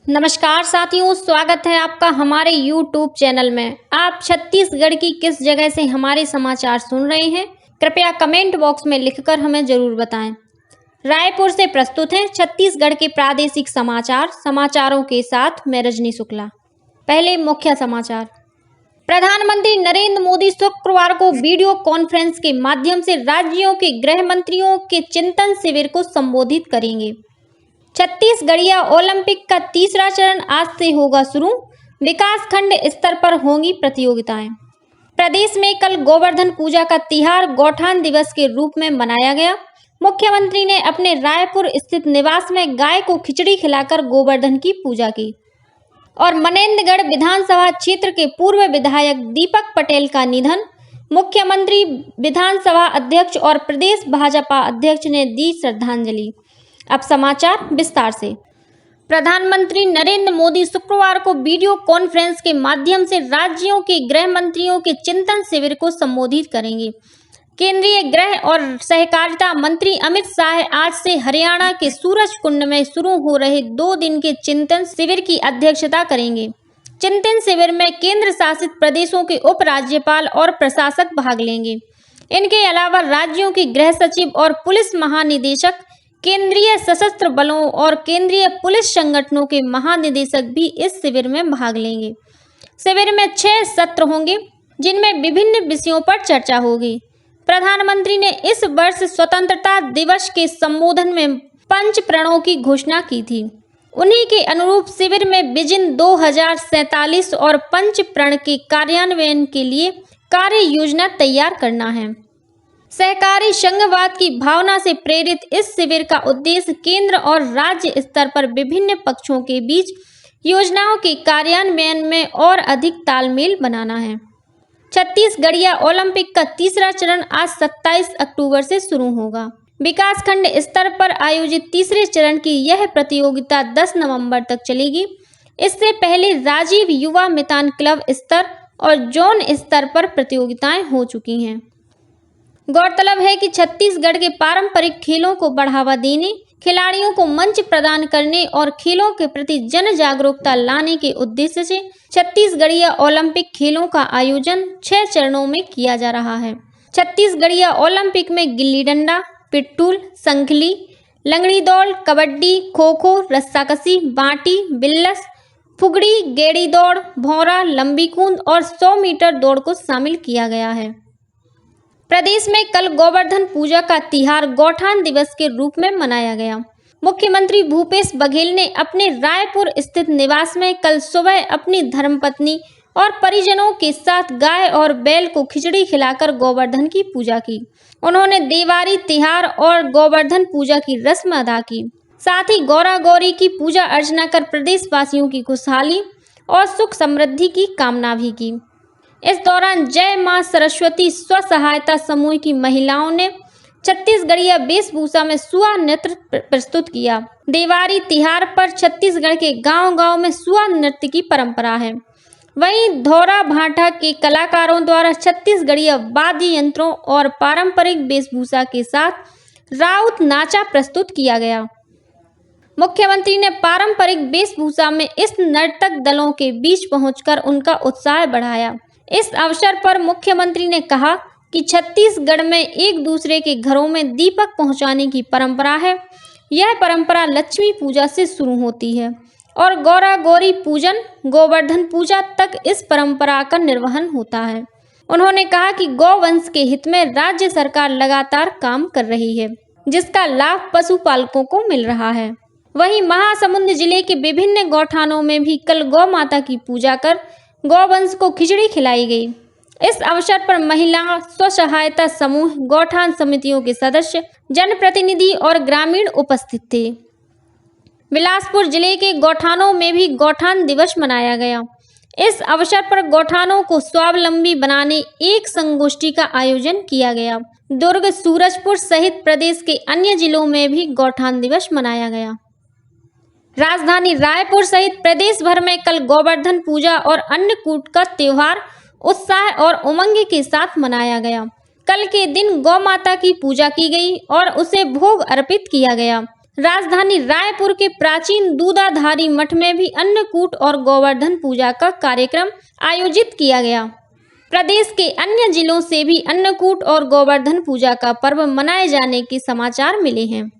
नमस्कार साथियों, स्वागत है आपका हमारे YouTube चैनल में। आप छत्तीसगढ़ की किस जगह से हमारे समाचार सुन रहे हैं, कृपया कमेंट बॉक्स में लिखकर हमें जरूर बताएं। रायपुर से प्रस्तुत हैं छत्तीसगढ़ के प्रादेशिक समाचारों के साथ मैं रजनी शुक्ला। पहले मुख्य समाचार। प्रधानमंत्री नरेंद्र मोदी शुक्रवार को वीडियो कॉन्फ्रेंस के माध्यम से राज्यों के गृह मंत्रियों के चिंतन शिविर को संबोधित करेंगे। छत्तीसगढ़िया ओलंपिक का तीसरा चरण आज से होगा शुरू। विकासखंड स्तर पर होंगी प्रतियोगिताएं। प्रदेश में कल गोवर्धन पूजा का तिहार गौठान दिवस के रूप में मनाया गया। मुख्यमंत्री ने अपने रायपुर स्थित निवास में गाय को खिचड़ी खिलाकर गोवर्धन की पूजा की। और मनेन्द्रगढ़ विधानसभा क्षेत्र के पूर्व विधायक दीपक पटेल का निधन। मुख्यमंत्री, विधानसभा अध्यक्ष और प्रदेश भाजपा अध्यक्ष ने दी श्रद्धांजलि। अब समाचार विस्तार से। प्रधानमंत्री नरेंद्र मोदी शुक्रवार को वीडियो कॉन्फ्रेंस के माध्यम से राज्यों के गृह मंत्रियों के चिंतन शिविर को संबोधित करेंगे। केंद्रीय गृह और सहकारिता मंत्री अमित शाह आज से हरियाणा के सूरजकुंड में शुरू हो रहे 2 दिन के चिंतन शिविर की अध्यक्षता करेंगे। चिंतन शिविर में केंद्र शासित प्रदेशों के उपराज्यपाल और प्रशासक भाग लेंगे। इनके अलावा राज्यों के गृह सचिव और पुलिस महानिदेशक, केंद्रीय सशस्त्र बलों और केंद्रीय पुलिस संगठनों के महानिदेशक भी इस शिविर में भाग लेंगे। शिविर में 6 सत्र होंगे, जिनमें विभिन्न विषयों पर चर्चा होगी। प्रधानमंत्री ने इस वर्ष स्वतंत्रता दिवस के संबोधन में 5 प्रणों की घोषणा की थी। उन्हीं के अनुरूप शिविर में विजन 2047 और 5 प्रण के कार्यान्वयन के लिए कार्य योजना तैयार करना है। सहकारी संघवाद की भावना से प्रेरित इस शिविर का उद्देश्य केंद्र और राज्य स्तर पर विभिन्न पक्षों के बीच योजनाओं के कार्यान्वयन में और अधिक तालमेल बनाना है। छत्तीसगढ़िया ओलंपिक का तीसरा चरण आज 27 अक्टूबर से शुरू होगा। विकासखंड स्तर पर आयोजित तीसरे चरण की यह प्रतियोगिता 10 नवंबर तक चलेगी। इससे पहले राजीव युवा मितान क्लब स्तर और जोन स्तर पर प्रतियोगिताएं हो चुकी हैं। गौरतलब है कि छत्तीसगढ़ के पारंपरिक खेलों को बढ़ावा देने, खिलाड़ियों को मंच प्रदान करने और खेलों के प्रति जन जागरूकता लाने के उद्देश्य से छत्तीसगढ़िया ओलंपिक खेलों का आयोजन 6 चरणों में किया जा रहा है। छत्तीसगढ़िया ओलंपिक में गिल्ली डंडा, पिट्ठूल, संखली, लंगड़ी दौड़, कबड्डी, खो-खो, रस्साकसी, बांटी, बिल्लस, फुगड़ी, गेड़ी दौड़, भौरा, लंबी कूद और 100 मीटर दौड़ को शामिल किया गया है। प्रदेश में कल गोवर्धन पूजा का तिहार गौठान दिवस के रूप में मनाया गया। मुख्यमंत्री भूपेश बघेल ने अपने रायपुर स्थित निवास में कल सुबह अपनी धर्मपत्नी और परिजनों के साथ गाय और बैल को खिचड़ी खिलाकर गोवर्धन की पूजा की। उन्होंने देवारी तिहार और गोवर्धन पूजा की रस्म अदा की। साथ ही गौरा गौरी की पूजा अर्चना कर प्रदेशवासियों की खुशहाली और सुख समृद्धि की कामना भी की। इस दौरान जय मां सरस्वती स्व सहायता समूह की महिलाओं ने छत्तीसगढ़िया वेशभूषा में सुआ नृत्य प्रस्तुत किया। देवारी तिहार पर छत्तीसगढ़ के गांव-गांव में सुआ नृत्य की परंपरा है। वहीं धौरा भाटा के कलाकारों द्वारा छत्तीसगढ़िया वाद्य यंत्रों और पारंपरिक वेशभूषा के साथ राउत नाचा प्रस्तुत किया गया। मुख्यमंत्री ने पारंपरिक वेशभूषा में इस नर्तक दलों के बीच पहुंचकर उनका उत्साह बढ़ाया। इस अवसर पर मुख्यमंत्री ने कहा कि छत्तीसगढ़ में एक दूसरे के घरों में दीपक पहुंचाने की परंपरा है। यह परंपरा लक्ष्मी पूजा से शुरू होती है और गौरा गौरी पूजन, गोवर्धन पूजा तक इस परंपरा का निर्वहन होता है। उन्होंने कहा कि गौवंश के हित में राज्य सरकार लगातार काम कर रही है, जिसका लाभ पशुपालकों को मिल रहा है। वहीं महासमुंद जिले के विभिन्न गौठानों में भी कल गौ माता की पूजा कर गौवंश को खिचड़ी खिलाई गई। इस अवसर पर महिला स्व सहायता समूह, गौठान समितियों के सदस्य, जनप्रतिनिधि और ग्रामीण उपस्थित थे। बिलासपुर जिले के गौठानों में भी गौठान दिवस मनाया गया। इस अवसर पर गौठानों को स्वावलंबी बनाने एक संगोष्ठी का आयोजन किया गया। दुर्ग, सूरजपुर सहित प्रदेश के अन्य जिलों में भी गौठान दिवस मनाया गया। राजधानी रायपुर सहित प्रदेश भर में कल गोवर्धन पूजा और अन्नकूट का त्योहार उत्साह और उमंग के साथ मनाया गया। कल के दिन गौ माता की पूजा की गई और उसे भोग अर्पित किया गया। राजधानी रायपुर के प्राचीन दूधाधारी मठ में भी अन्नकूट और गोवर्धन पूजा का कार्यक्रम आयोजित किया गया। प्रदेश के अन्य जिलों से भी अन्नकूट और गोवर्धन पूजा का पर्व मनाए जाने के समाचार मिले हैं।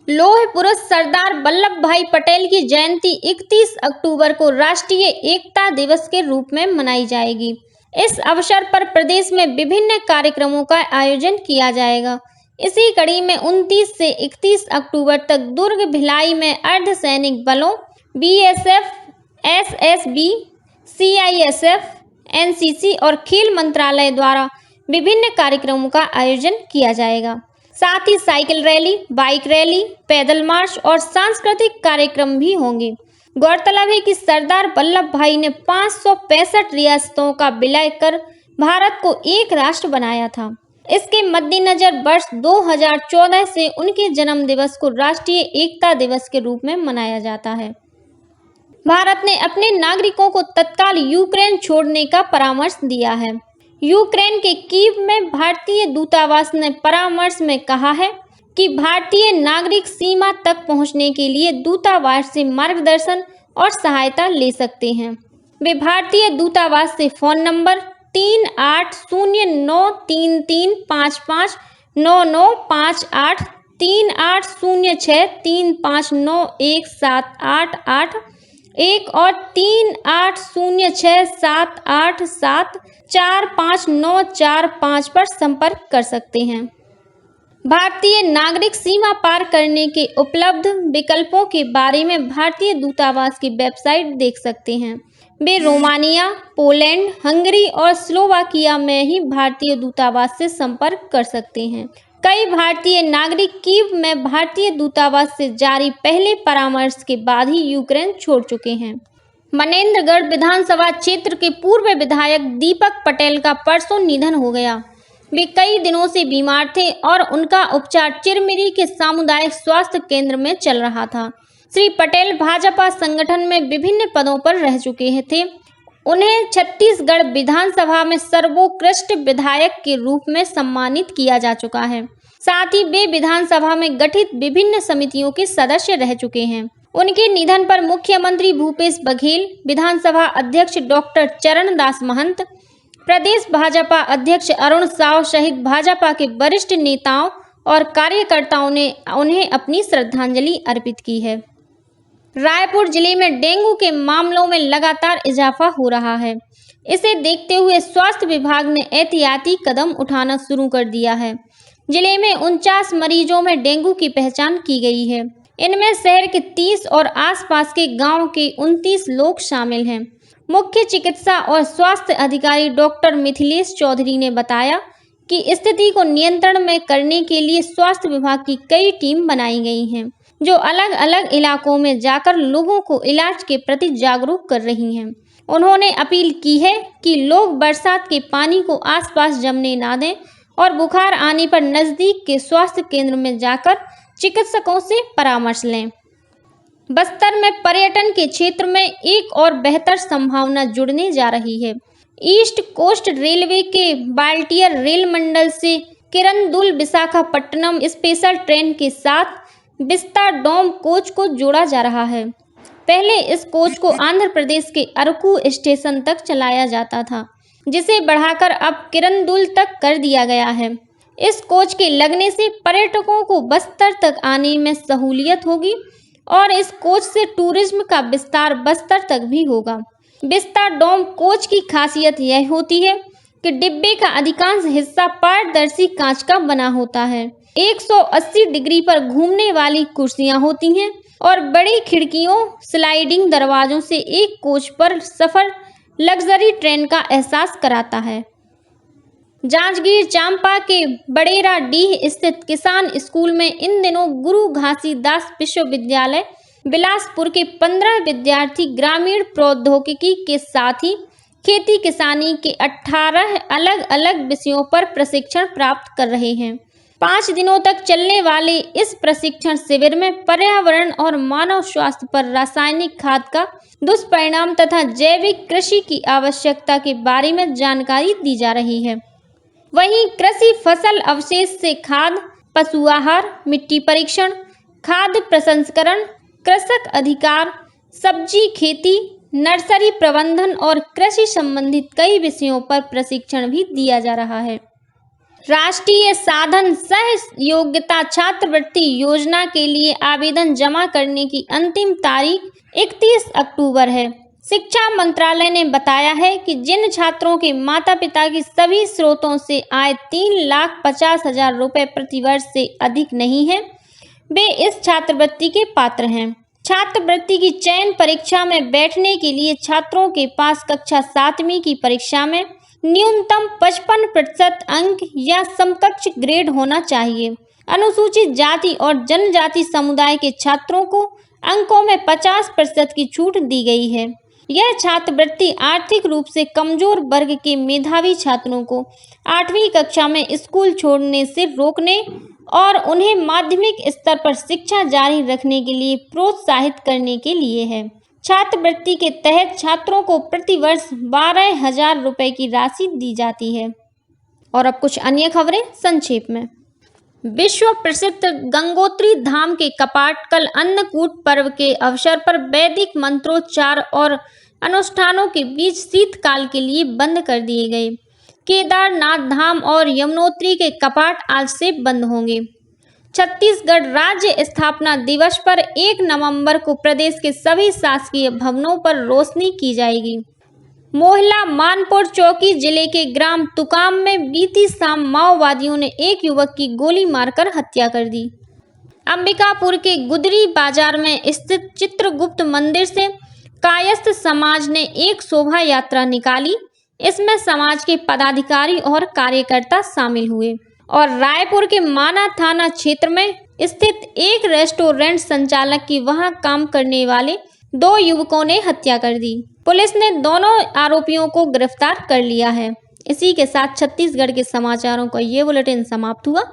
लौह पुरुष सरदार वल्लभ भाई पटेल की जयंती 31 अक्टूबर को राष्ट्रीय एकता दिवस के रूप में मनाई जाएगी। इस अवसर पर प्रदेश में विभिन्न कार्यक्रमों का आयोजन किया जाएगा। इसी कड़ी में 29 से 31 अक्टूबर तक दुर्ग भिलाई में अर्धसैनिक बलों बीएसएफ, एसएसबी, सीआईएसएफ, एनसीसी और खेल मंत्रालय द्वारा विभिन्न कार्यक्रमों का आयोजन किया जाएगा। साथ ही साइकिल रैली, बाइक रैली, पैदल मार्च और सांस्कृतिक कार्यक्रम भी होंगे। गौरतलब है कि सरदार वल्लभ भाई ने 565 रियासतों का विलय कर भारत को एक राष्ट्र बनाया था। इसके मद्देनजर वर्ष 2014 से उनके जन्म दिवस को राष्ट्रीय एकता दिवस के रूप में मनाया जाता है। भारत ने अपने नागरिकों को तत्काल यूक्रेन छोड़ने का परामर्श दिया है। यूक्रेन के कीव में भारतीय दूतावास ने परामर्श में कहा है कि भारतीय नागरिक सीमा तक पहुंचने के लिए दूतावास से मार्गदर्शन और सहायता ले सकते हैं। वे भारतीय दूतावास से फोन नंबर 380933559958 380635917888 और 380678745945 पर संपर्क कर सकते हैं। भारतीय नागरिक सीमा पार करने के उपलब्ध विकल्पों के बारे में भारतीय दूतावास की वेबसाइट देख सकते हैं। वे रोमानिया, पोलैंड, हंगरी और स्लोवाकिया में ही भारतीय दूतावास से संपर्क कर सकते हैं। कई भारतीय नागरिक कीव में भारतीय दूतावास से जारी पहले परामर्श के बाद ही यूक्रेन छोड़ चुके हैं। मनेंद्रगढ़ विधानसभा क्षेत्र के पूर्व विधायक दीपक पटेल का परसों निधन हो गया। वे कई दिनों से बीमार थे और उनका उपचार चिरमिरी के सामुदायिक स्वास्थ्य केंद्र में चल रहा था। श्री पटेल भाजपा संगठन में विभिन्न पदों पर रह चुके थे। उन्हें छत्तीसगढ़ विधानसभा में सर्वोत्कृष्ट विधायक के रूप में सम्मानित किया जा चुका है। साथ ही वे विधानसभा में गठित विभिन्न समितियों के सदस्य रह चुके हैं। उनके निधन पर मुख्यमंत्री भूपेश बघेल, विधानसभा अध्यक्ष डॉक्टर चरणदास महंत, प्रदेश भाजपा अध्यक्ष अरुण साव सहित भाजपा के वरिष्ठ नेताओं और कार्यकर्ताओं ने उन्हें अपनी श्रद्धांजलि अर्पित की है। रायपुर जिले में डेंगू के मामलों में लगातार इजाफा हो रहा है। इसे देखते हुए स्वास्थ्य विभाग ने एहतियाती कदम उठाना शुरू कर दिया है। जिले में 49 मरीजों में डेंगू की पहचान की गई है। इनमें शहर के 30 और आसपास के गांव के 29 लोग शामिल हैं। मुख्य चिकित्सा और स्वास्थ्य अधिकारी डॉक्टर मिथिलेश चौधरी ने बताया कि स्थिति को नियंत्रण में करने के लिए स्वास्थ्य विभाग की कई टीम बनाई गई हैं, जो अलग अलग इलाकों में जाकर लोगों को इलाज के प्रति जागरूक कर रही हैं। उन्होंने अपील की है कि लोग बरसात के पानी को आसपास जमने ना दें और बुखार आने पर नज़दीक के स्वास्थ्य केंद्र में जाकर चिकित्सकों से परामर्श लें। बस्तर में पर्यटन के क्षेत्र में एक और बेहतर संभावना जुड़ने जा रही है। ईस्ट कोस्ट रेलवे के बाल्टियर रेल मंडल से किरंदुल विशाखापट्टनम स्पेशल ट्रेन के साथ विस्ता डोम कोच को जोड़ा जा रहा है। पहले इस कोच को आंध्र प्रदेश के अरकू स्टेशन तक चलाया जाता था, जिसे बढ़ाकर अब किरंदुल तक कर दिया गया है। इस कोच के लगने से पर्यटकों को बस्तर तक आने में सहूलियत होगी और इस कोच से टूरिज्म का विस्तार बस्तर तक भी होगा। विस्ता डोम कोच की खासियत यह होती है कि डिब्बे का अधिकांश हिस्सा पारदर्शी कांच का बना होता है। 180 डिग्री पर घूमने वाली कुर्सियां होती हैं और बड़ी खिड़कियों, स्लाइडिंग दरवाजों से एक कोच पर सफर लग्जरी ट्रेन का एहसास कराता है। जांजगीर चांपा के बड़ेरा डीह स्थित किसान स्कूल में इन दिनों गुरु घासीदास विश्वविद्यालय बिलासपुर के 15 विद्यार्थी ग्रामीण प्रौद्योगिकी के साथ ही खेती किसानी के 18 अलग अलग विषयों पर प्रशिक्षण प्राप्त कर रहे हैं। 5 दिनों तक चलने वाले इस प्रशिक्षण शिविर में पर्यावरण और मानव स्वास्थ्य पर रासायनिक खाद का दुष्परिणाम तथा जैविक कृषि की आवश्यकता के बारे में जानकारी दी जा रही है। वहीं कृषि फसल अवशेष से खाद, पशु आहार, मिट्टी परीक्षण, खाद्य प्रसंस्करण, कृषक अधिकार, सब्जी खेती, नर्सरी प्रबंधन और कृषि संबंधित कई विषयों पर प्रशिक्षण भी दिया जा रहा है। राष्ट्रीय साधन सह योग्यता छात्रवृत्ति योजना के लिए आवेदन जमा करने की अंतिम तारीख 31 अक्टूबर है। शिक्षा मंत्रालय ने बताया है कि जिन छात्रों के माता पिता की सभी स्रोतों से आय 3,50,000 रुपये प्रति वर्ष से अधिक नहीं है, वे इस छात्रवृत्ति के पात्र हैं। छात्रवृत्ति की चयन परीक्षा में बैठने के लिए छात्रों के पास कक्षा 7वीं की परीक्षा में न्यूनतम 55% अंक या समकक्ष ग्रेड होना चाहिए। अनुसूचित जाति और जनजाति समुदाय के छात्रों को अंकों में 50% की छूट दी गई है। यह छात्रवृत्ति आर्थिक रूप से कमजोर वर्ग के मेधावी छात्रों को 8वीं कक्षा में स्कूल छोड़ने से रोकने और उन्हें माध्यमिक स्तर पर शिक्षा जारी रखने के लिए प्रोत्साहित करने के लिए है। छात्रवृत्ति के तहत छात्रों को प्रति वर्ष 12,000 रुपये की राशि दी जाती है। और अब कुछ अन्य खबरें संक्षेप में। विश्व प्रसिद्ध गंगोत्री धाम के कपाट कल अन्नकूट पर्व के अवसर पर वैदिक मंत्रोच्चार और अनुष्ठानों के बीच शीतकाल के लिए बंद कर दिए गए। केदारनाथ धाम और यमुनोत्री के कपाट आज से बंद होंगे। छत्तीसगढ़ राज्य स्थापना दिवस पर 1 नवंबर को प्रदेश के सभी शासकीय भवनों पर रोशनी की जाएगी। मोहला मानपुर चौकी जिले के ग्राम तुकाम में बीती शाम माओवादियों ने एक युवक की गोली मारकर हत्या कर दी। अंबिकापुर के गुदरी बाजार में स्थित चित्रगुप्त मंदिर से कायस्थ समाज ने एक शोभा यात्रा निकाली। इसमें समाज के पदाधिकारी और कार्यकर्ता शामिल हुए और रायपुर के माना थाना क्षेत्र में स्थित एक रेस्टोरेंट संचालक की वहां काम करने वाले 2 युवकों ने हत्या कर दी। पुलिस ने दोनों आरोपियों को गिरफ्तार कर लिया है। इसी के साथ छत्तीसगढ़ के समाचारों का ये बुलेटिन समाप्त हुआ।